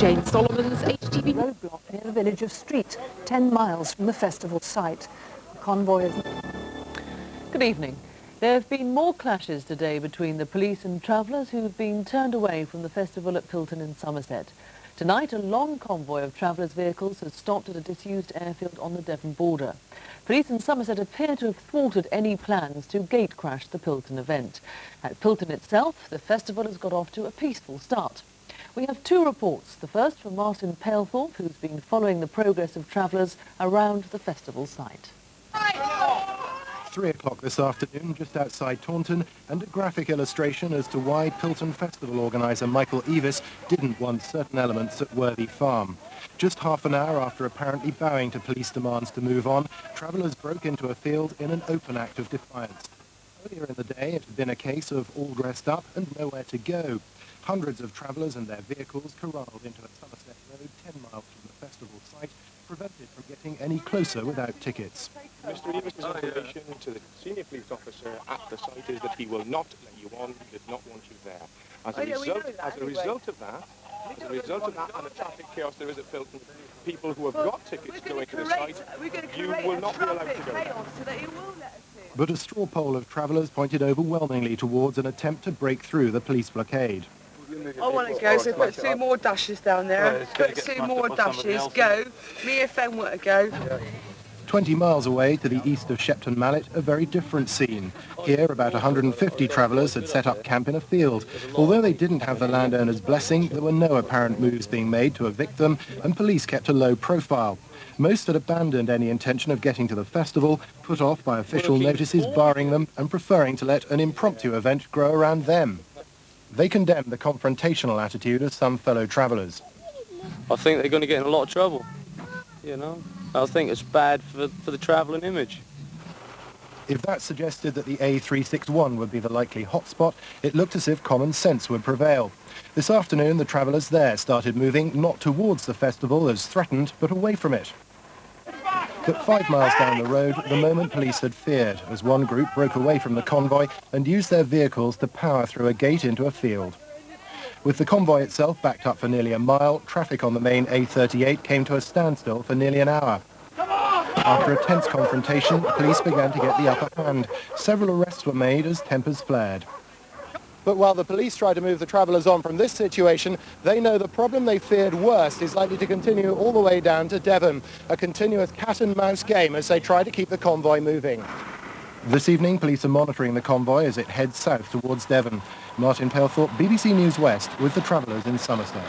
Jane Solomon's HTV roadblock near the village of Street, 10 miles from the festival site. The convoy is... Good evening. There have been more clashes today between the police and travellers who've been turned away from the festival at Pilton in Somerset. Tonight, a long convoy of travellers' vehicles has stopped at a disused airfield on the Devon border. Police in Somerset appear to have thwarted any plans to gate crash the Pilton event. At Pilton itself, the festival has got off to a peaceful start. We have two reports. The first from Martin Palethorpe, who's been following the progress of travellers around the festival site. 3 o'clock this afternoon, just outside Taunton, and a graphic illustration as to why Pilton Festival organiser Michael Evis didn't want certain elements at Worthy Farm. Just half an hour after apparently bowing to police demands to move on, travellers broke into a field in an open act of defiance. Earlier in the day, it had been a case of all dressed up and nowhere to go. Hundreds of travellers and their vehicles corralled into a Somerset road 10 miles from the festival site, prevented from getting any closer without tickets. Mr. Evis's information to the senior police officer at the site is that he will not let you on, he does not want you there. As a result of that and the traffic chaos there is at Pilton, people who have got tickets going to the site, you will not be allowed to go. But a straw poll of travellers pointed overwhelmingly towards an attempt to break through the police blockade. I want to go, so put 2 more dashes down there. Put 2 more dashes, go. Me and Fen want to go. 20 miles away to the east of Shepton Mallet, a very different scene. Here, about 150 travellers had set up camp in a field. Although they didn't have the landowner's blessing, there were no apparent moves being made to evict them, and police kept a low profile. Most had abandoned any intention of getting to the festival, put off by official notices barring them, and preferring to let an impromptu event grow around them. They condemned the confrontational attitude of some fellow travellers. I think they're going to get in a lot of trouble, you know. I think it's bad for the travelling image. If that suggested that the A361 would be the likely hotspot, it looked as if common sense would prevail. This afternoon, the travellers there started moving not towards the festival as threatened, but away from it. But 5 miles down the road, the moment police had feared, as one group broke away from the convoy and used their vehicles to power through a gate into a field. With the convoy itself backed up for nearly a mile, traffic on the main A38 came to a standstill for nearly an hour. After a tense confrontation, police began to get the upper hand. Several arrests were made as tempers flared. But while the police try to move the travellers on from this situation, they know the problem they feared worst is likely to continue all the way down to Devon, a continuous cat-and-mouse game as they try to keep the convoy moving. This evening, police are monitoring the convoy as it heads south towards Devon. Martin Palethorpe, BBC News West, with the travellers in Somerset.